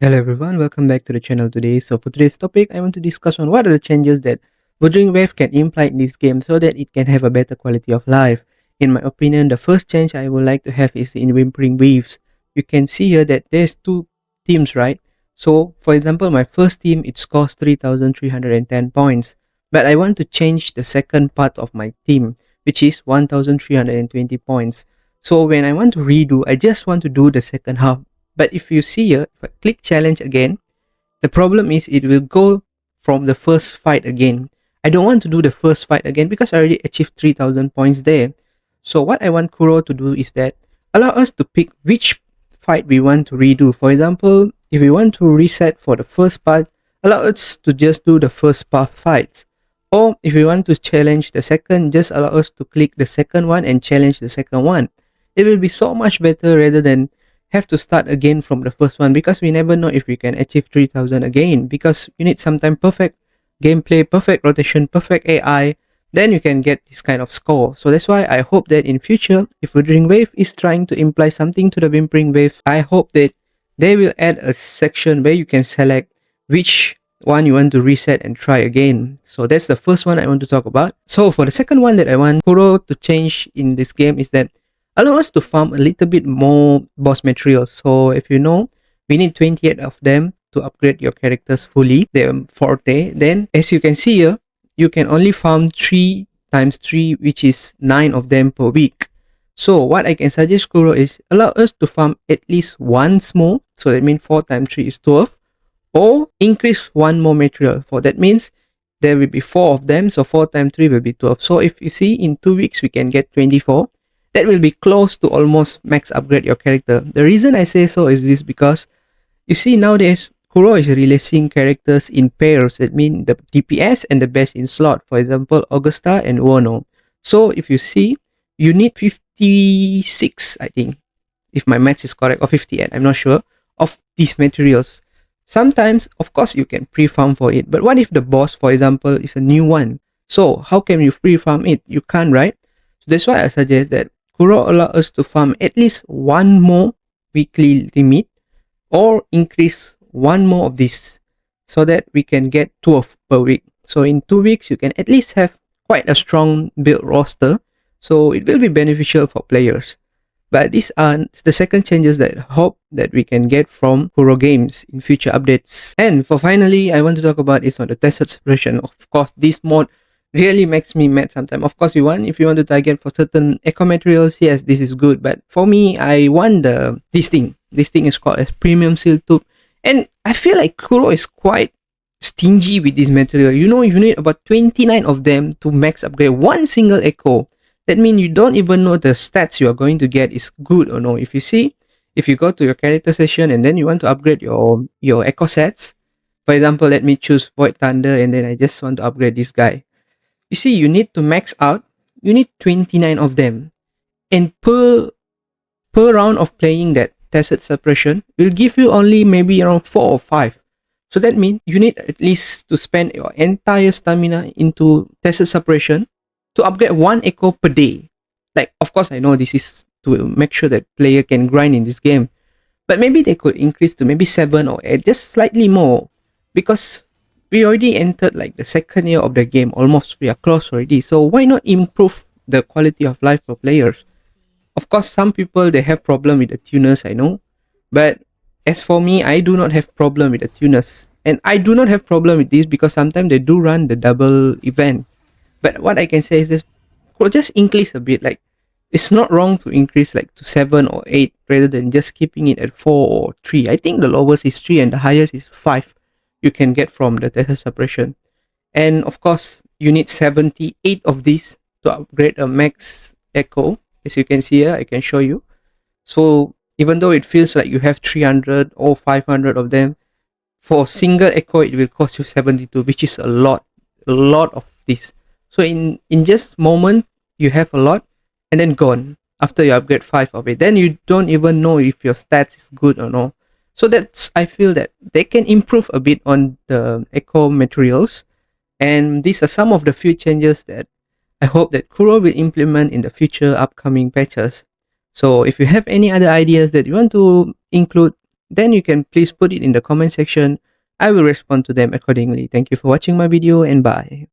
Hello everyone, welcome back to the channel today. So for today's topic, I want to discuss on what are the changes that Wuthering Wave can implement in this game so that it can have a better quality of life. In my opinion, the first change I would like to have is in Whimpering Waves. You can see here that there's two teams, right? So for example, my first team, it scores 3,310 points. But I want to change the second part of my team, which is 1,320 points. So when I want to redo, I just want to do the second half. But if you see here, if I click challenge again, the problem is it will go from the first fight again. I don't want to do the first fight again because I already achieved 3,000 points there. So what I want Kuro to do is that allow us to pick which fight we want to redo. For example, if we want to reset for the first part, allow us to just do the first part fights. Or if we want to challenge the second, just allow us to click the second one and challenge the second one. It will be so much better rather than have to start again from the first one, because we never know if we can achieve 3,000 again, because you need sometime perfect gameplay, perfect rotation, perfect AI, then you can get this kind of score. So that's why I hope that in future, if Wuthering Wave is trying to imply something to the Whimpering Wave, I hope that they will add a section where you can select which one you want to reset and try again. So that's the first one I want to talk about. So for the second one that I want Kuro to change in this game is that allow us to farm a little bit more boss materials. So if you know, we need 28 of them to upgrade your characters fully, their forte. Then as you can see here, you can only farm 3 times 3, which is 9 of them per week. So what I can suggest Kuro is allow us to farm at least once more. So that means 4 times 3 is 12. Or increase one more material. For that means there will be 4 of them. So 4 times 3 will be 12. So if you see in 2 weeks, we can get 24. That will be close to almost max upgrade your character. The reason I say so is this, because you see nowadays Kuro is releasing characters in pairs. That means the DPS and the best in slot. For example, Augusta and Wono. So if you see, you need 56, I think, if my maths is correct, or 58, I'm not sure, of these materials. Sometimes, of course, you can pre-farm for it. But what if the boss, for example, is a new one? So how can you pre-farm it? You can't, right? So that's why I suggest that Kuro allow us to farm at least one more weekly limit, or increase one more of this, so that we can get 12 per week. So in 2 weeks, you can at least have quite a strong build roster. So it will be beneficial for players. But these are the second changes that I hope that we can get from Kuro games in future updates. And for finally, I want to talk about is on the tested suppression. Of course, this mod really makes me mad sometimes. Of course, if you want to target for certain eco materials, yes, this is good. But for me, I want this thing. This thing is called as premium seal tube. And I feel like Kuro is quite stingy with this material. You know, you need about 29 of them to max upgrade one single echo. That means you don't even know the stats you are going to get is good or no. If you see, if you go to your character session and then you want to upgrade your echo sets, for example, let me choose Void Thunder and then I just want to upgrade this guy. You see, you need to max out. You need 29 of them, and per round of playing that tested suppression will give you only maybe around 4 or 5. So that means you need at least to spend your entire stamina into tested suppression to upgrade one echo per day. Like, of course, I know this is to make sure that player can grind in this game, but maybe they could increase to maybe 7 or 8, just slightly more, because we already entered like the second year of the game. Almost we are close already. So why not improve the quality of life for players? Of course, some people they have problem with the tuners, I know, but as for me, I do not have problem with the tuners, and I do not have problem with this because sometimes they do run the double event. But what I can say is this: just increase a bit. Like, it's not wrong to increase like to 7 or 8 rather than just keeping it at 4 or 3. I think the lowest is 3 and the highest is 5. You can get from the tester suppression, and of course, you need 78 of these to upgrade a max echo. As you can see here, I can show you. So even though it feels like you have 300 or 500 of them, for single echo it will cost you 72, which is a lot of this. So in just moment you have a lot, and then gone after you upgrade 5 of it. Then you don't even know if your stats is good or no. So that's, I feel that they can improve a bit on the echo materials, and these are some of the few changes that I hope that Kuro will implement in the future upcoming patches. So if you have any other ideas that you want to include, then you can please put it in the comment section. I will respond to them accordingly. Thank you for watching my video and bye.